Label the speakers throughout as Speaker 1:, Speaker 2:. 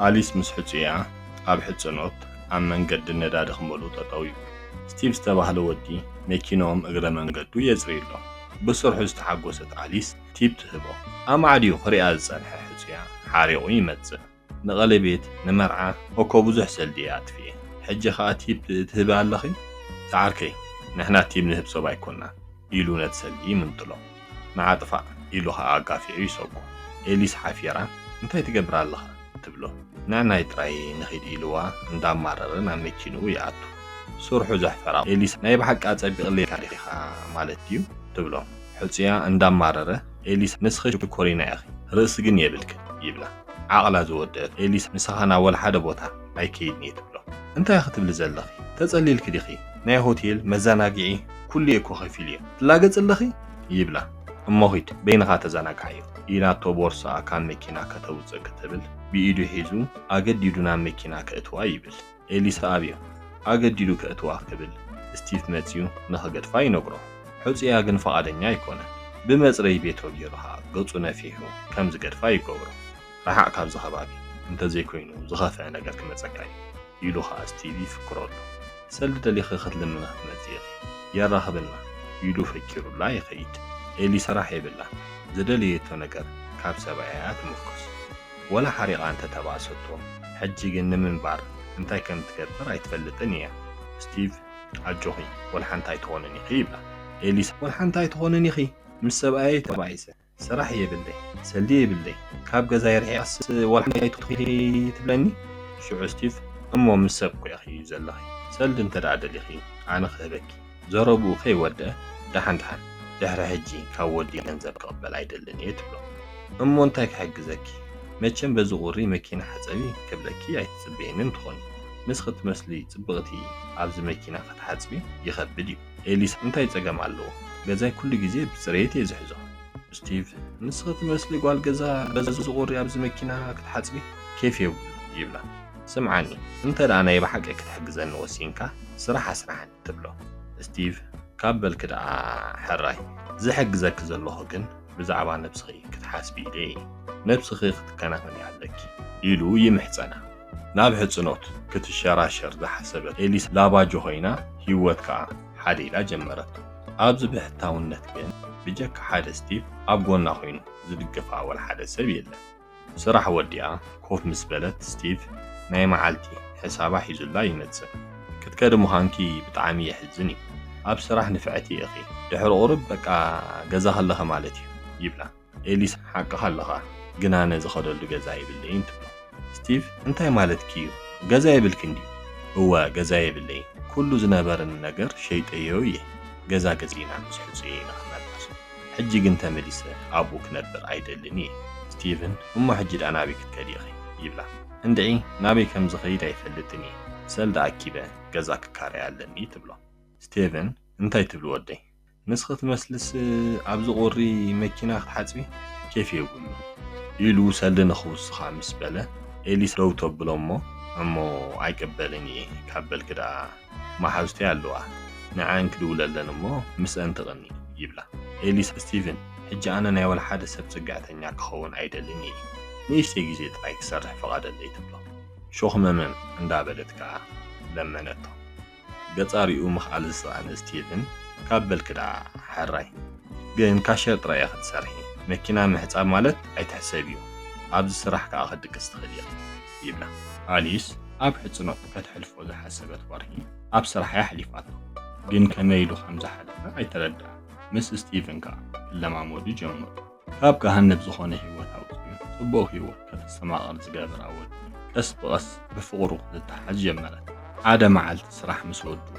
Speaker 1: ኣሊስ ምስ ሕጹያ ኣብ ሕጽኖት ኣብ መንገዲ ነዳዲ ክመልኡ ጠጠው ይብሉ። ስቲቭ ዝተባህለ ወዲ መኪናኦም እግረ መንገዱ የጽርይሎ። ብስርሑ ዝተሓጎሰት ኣሊስ ቲፕ ትህቦ። ኣብ ማዕድዩ ክሪኣ ዝጸንሐ ሕጹያ ሓሪቑ ይመጽእ። ንቐለቤት ንመርዓ እኮ ብዙሕ ሰልዲ ኣጥፍየ ሕጂ ኸኣ ቲፕ ትህብ ኣለኺ ዛዓርከይ ንሕና ቲፕ ንህብ ሰብ ኣይኮንና ኢሉ ነቲ ሰልዲ ይምንጥሎ። ንዓጥፋእ ኢሉ ኸኣ ኣጋፊዑ ይሰጉ። ኤሊስ ሓፊራ እንታይ ትገብር ኣለኻ ትብሎ። ንዕናይ ጥራይ ንኺድ ኢልዋ እንዳማረረ ናብ መኪንኡ ይኣቱ። ስርሑ ዘሕፈራ ኤሊስ ናይ ብሓቂ ኣጸቢቕለይ ታሪኻ ማለት እዩ ትብሎ። ሕጹያ እንዳማረረ ኤሊስ ንስኺ ኮሪና ኢኺ ርእሲ ግን የብልክን ይብላ። ዓቕላ ዝወደት ኤሊስ ንስኻ ናብ ወላ ሓደ ቦታ ኣይከይድኒ ትብሎ። እንታይ ክትብል ዘለኺ ተጸሊልክ ዲኺ ናይ ሆቴል መዘናግዒ ኩሉ እኮ ኸፊል እዩ ትላገጽ ኣለኺ ይብላ። እሞ ኺድ በይንኻ ተዘናግዕ እዩ ኢላቶ ቦርሳ ካብ መኪና ከተውፅእ ክትብል ብኢዱ ሒዙ ኣገዲዱ ናብ መኪና ከእትዋ ይብል። ኤሊስ ኣብዮ ኣገዲዱ ከእትዋ ክብል ስቲቭ መጺኡ ንኽገድፋ ይነግሮ። ሕጹያ ግን ፈቓደኛ ኣይኮነን። ብመጽረይ ቤቶ ገይሩኻ ገጹ ነፊሑ ከም ዝገድፋ ይገብሮ። ረሓቕ ካብዚ ኸባቢ እንተዘይኮይኑ ዝኸፍአ ነገር ክመጸካ እዩ ኢሉ ኸኣ ስቲቭ ይፍክረሉ። ሰልዲ ደሊኺ ክትልምነ ክትመጽእ ኢኺ የራኽብና ኢሉ ፈኪሩላ ይኸይድ። ኤሊስ ስራሕ የብላ ዝደልየቶ ነገር ካብ ሰብኣያ ትምርኮስ ወላ ሓሪቓ እንተተባእሰቶ ሕጂ ግን ንምንባር እንታይ ከም ትገብር ኣይትፈልጥን እያ። ስቲቭ ኣጆኺ ወልሓንቲ ኣይትኾንን ኢኺ ይብላ። ኤሊስ ወልሓንቲ ኣይትኾንን ኢኺ ምስ ሰብኣየ ተባይሰ ስራሕ የብለይ ሰልዲ የብለይ ካብ ገዛ ይርሒቐስ ወልሓንቲ ኣይትኾኒ ትብለኒ። ሽዑ ስቲቭ እሞ ምስ ሰብ ኮ ኢኺ ዘለኺ ሰልዲ እንተደኣ ደሊኺ ኣነ ክህበኪ ዘረብኡ ከይወድአ ደሓን ድሕሪ ሕጂ ካብ ወዲ ገንዘብ ክቕበል ኣይደልን እየ ትብሎ። እሞ እንታይ ክሕግዘኪ መቸም በዚ ቁሪ መኪና ሓፀቢ ክብለኪ ኣይትጽበየንን ትኾኒ ንስ ክትመስሊ ጽብቕቲ ኣብዚ መኪና ክትሓጽቢ ይኸብድ እዩ። ኤሊስ እንታይ ጸገም ኣለዎ ገዛይ ኩሉ ግዜ ብጽሬት እየ ዝሕዞ። ስቲቭ ንስ ክትመስሊ ጓል ገዛ በዚ ቁሪ ኣብዚ መኪና ክትሓጽቢ ከይፍ የብሉ ይብላ። ስምዓኒ እንተደኣ ናይ ብሓቂ ክትሕግዘኒ ወሲንካ ስራሕ ኣስራሕን ትብሎ። ስቲቭ ካብ በልክ ደኣ ሕራይ ዝሕግዘክ ዘለኹ ግን ብዛዕባ ነብስኺ ክትሓስቢ ኢለይ ነብስኺ ክትከናኸኒ ኣለኪ ኢሉ ይምሕፀና። ናብ ሕጽኖት ክትሸራሸር ዝሓሰበት ኤሊስ ላባጆ ኮይና ህይወት ከዓ ሓደ ኢላ ጀመረት። ኣብዚ ብሕታውነት ግን ብጀካ ሓደ ስቲቭ ኣብ ጎና ኮይኑ ዝድገፋ ወላ ሓደ ሰብ የለን። ስራሕ ወዲኣ ኮፍ ምስ በለት ስቲቭ ናይ መዓልቲ ሕሳባ ሒዙላ ይመጽእ። ክትከድም ምዃንኪ ብጣዕሚ የሕዝን እዩ ኣብ ስራሕ ንፍዕቲ ኢኺ ድሕሪ ቁርብ በቃ ገዛ ከለኸ ማለት እዩ ይብላ። ኤሊስ ሓቅኻ ኣለኻ ግን ኣነ ዝኸደሉ ገዛ የብለይን ትብሎ። ስቲቭ እንታይ ማለትኪ እዩ ገዛ የብልክ እንድዩ? እወ ገዛ የብለይ ኩሉ ዝነበረን ነገር ሸይጠዮ እየ ገዛ ገዚና ምስ ሕጹየ ኢና ክመለስ ሕጂ ግን ተመሊሰ ኣብኡ ክነብር ኣይደልን እየ። ስቲቭን እሞ ሕጂ ደኣ ናበይ ክትከድ ኢኺ ይብላ። እንድዒ ናበይ ከም ዝኸይድ ኣይፈልጥን እየ ሰልዲ ኣኪበ ገዛ ክካረይ ኣለኒ ትብሎ። ስቲቭን እንታይ ትብል ወደይ ንስ ክትመስልስ ኣብዚ ቁሪ መኪና ክትሓጽቢ ከይፍ የብሉ ኢሉ ሰልዲ ንኽውስኻ ምስ በለ ኤሊስ ደው ተብሎ እሞ ኣይቅበልን እየ ካብ በልክ ደኣ ማሓዙተይ ኣለዋ ንዓን ክድውለለን እሞ ምስአን ትቕኒ ይብላ። ኤሊስ ስቲቭን ሕጂ ኣነ ናይ ወላ ሓደ ሰብ ጽጋዕተኛ ክኸውን ኣይደልን እየ ንእሽተይ ግዜ ጥራይ ክሰርሕ ፈቓደለይ ትብሎ። ሾኽመመም እንዳበለት ከዓ ለመነቶ። ገጻሪኡ ምኽኣል ዝሰኣነ ስቲቭን ካብ በልክ ደኣ ሕራይ ግን ካሸር ጥራይ ክትሰርሒ መኪና ምሕጻብ ማለት ኣይትሕሰብ እዩ ኣብዚ ስራሕ ከዓ ክድቅስ ትኽእል ኢኻ ይብላ። ኣሊስ ኣብ ሕጽኖት ከተሕልፎ ዝሓሰበት ወርሒ ኣብ ስራሕ ያሕሊፋቶ ግን ከመይ ኢሉ ከም ዝሓለፈ ኣይተረድኣ። ምስ ስቲቭን ከዓ ክለማመዱ ጀመሩ። ካብ ገሃነብ ዝኾነ ህይወት ኣውፅኡ ጽቡቕ ህይወት ከተሰማቐር ዝገበራ ወዲ ቀስ ብቐስ ብፍቕሩ ዝተሓዝ ጀመረት። ሓደ መዓልቲ ስራሕ ምስ ወድኡ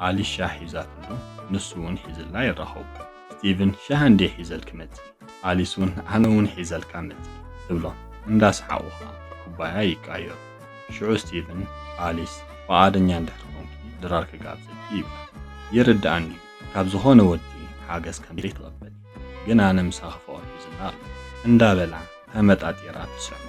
Speaker 1: ኣሊስ ሻህ ሒዛትሉ ንሱ እውን ሒዝላ ይረኸቡ። ስቲቭን ሻህ እንዴ ሒዘልክ መጽእ ኣሊስ እውን ኣነ እውን ሒዘልካ መጽእ ትብሎ። እንዳስሓቑ ከዓ ኩባያ ይቃየሩ። ሽዑ ስቲቭን ኣሊስ ፈቓደኛ እንድሕር ኮንኪ ድራር ክጋብዘኪ ይብላ። ይርድኣኒ ካብ ዝኾነ ወዲ ሓገዝ ከምዘይ ትቐበል ግን ኣነ ምሳኺ ፍቕሪ ሒዝና ኣሎ እንዳበላ ተመጣጢራ ትስዕሞ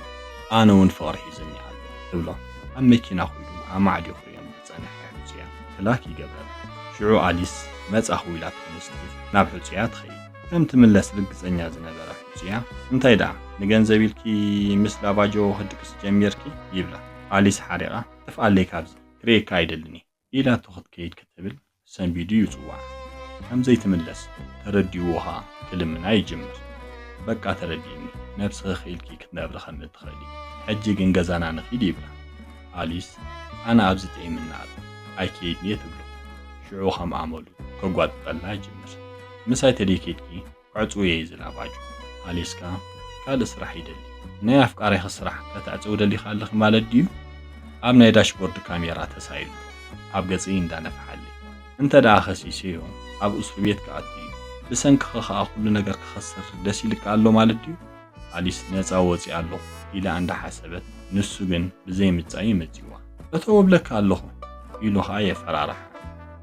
Speaker 1: ኣነ እውን ፍቕሪ ሒዝኒ ኣሎ ትብሎ። ኣብ መኪና ኹይዱ ኣብ ማዕድዩ ክሪኦም ዝጸንሐ ሕጹያ ክላክ ይገብረላ። ሽዑ ኣሊስ መጻ ኹይላት ስቲቭ ናብ ሕጹያ ትኸይድ ከም ትምለስ ርግጸኛ ዝነበረ حوزيا انتي دا نغنزبيلكي مثل افاجو هدكس جميركي يبلا أليس حريقة تفعل لي كابزي كريك كايدلني إلى تخذ كيد كتبل سنبيدو يتوع هم زي تملس ترديوها كلمنا يجمر بقى ترديني نفس خيلكي كتنابل خمد تخلي حجي جنجزانا نخيل يبلا أليس أنا أبزت إيه من نار أكيد نيتبلو شعوخم عملو كقوات قلا يجمر مساي تريكيتكي قعدوا يزل أباجو أليسكا كاد سرح يدلي نياف قاريخ السرح كتعزود اللي خالخ مالديو أبناي داشبورد كاميرا تسايل أب قصين دا نفحلي انت دا خسيسيو أب أسربيت كاتيو بسنك خخا كل نجر كخسر دسيلك قالو مالديو أليس نتاوزي قالو إلى عند حسبت نسو جن بزي متزاي متيوا بتوب لك قالو إلو هاي فرارح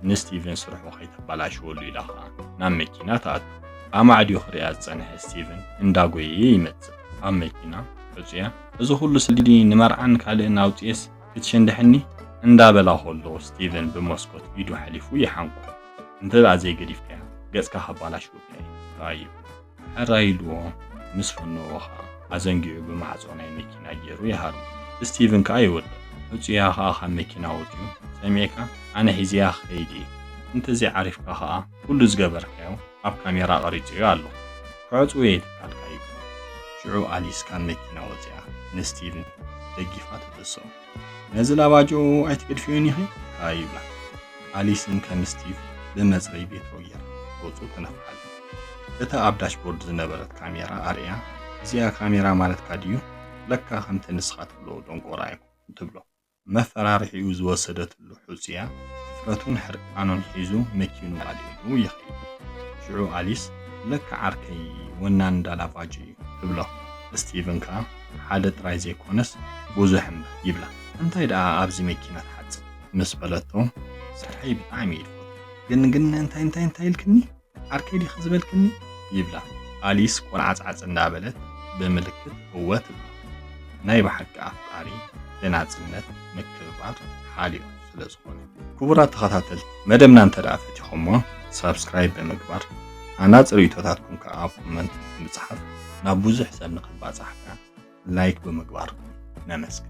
Speaker 1: نستيفن سرحو خيط بلاشو اللي لها نام مكينة تاتو أما عديو خريات سنة ستيفن انداغوي يمتز أم مكينة فزيا إذا كل سليلي نمرعن كالي ناوتيس كتشندحني اندابلا هولو ستيفن بموسكوت بيدو حليفو يحنقو انتبع زي قريف كايا قاسكا حبالاشو كايا طيب حرايلو مسفنو وخا عزنجيو بمحزوني مكينة جيرو يهارو ستيفن كاي ورد فزيا خاخا مكينة وطيو سميكا أنا هزيا خيدي انت زي عارف كاها كل زقبر كايو أب كاميرا غريتي قالو كعطو يتكال كايو شعو أليس كان مكينة وزيا نستيفن دقيفات تدسو نزل أواجو أعتقد فيوني هاي كايبلا أليسن كان ستيف بمزغي بيت وير وطو تنفحل اتا أب داشبورد زنبرت كاميرا أريا زيا كاميرا مالت كاديو لكا خمت نسخات بلو دونكو رايكو تبلو مفرارح يوز وصدت له حوزيا فراتون حرقانون حيزو مكينو عليدو يخيل شعو أليس لك عركي ونان دالافاجي تبلو ستيفن كا حادت رايزي كونس بوزحم يبلا انتاي دا أبزي مكينة حدث مسبلتو سرحي بطعمي يلفوت قلنا انتاي الكني عركي لي خزبال كني يبلا أليس كون عز اندابلت بملكت هو تبلا نايب حق أفكاري لنعزلنت مكربار حالي سلسخوني كبرات تخطاتل مدمنا انترافة خمو سابسكرايب بمكبار أنا ريتوتاتكم كأف كومنت مصحف نابوز حساب نقبا صحفا لايك بمكبار نمسك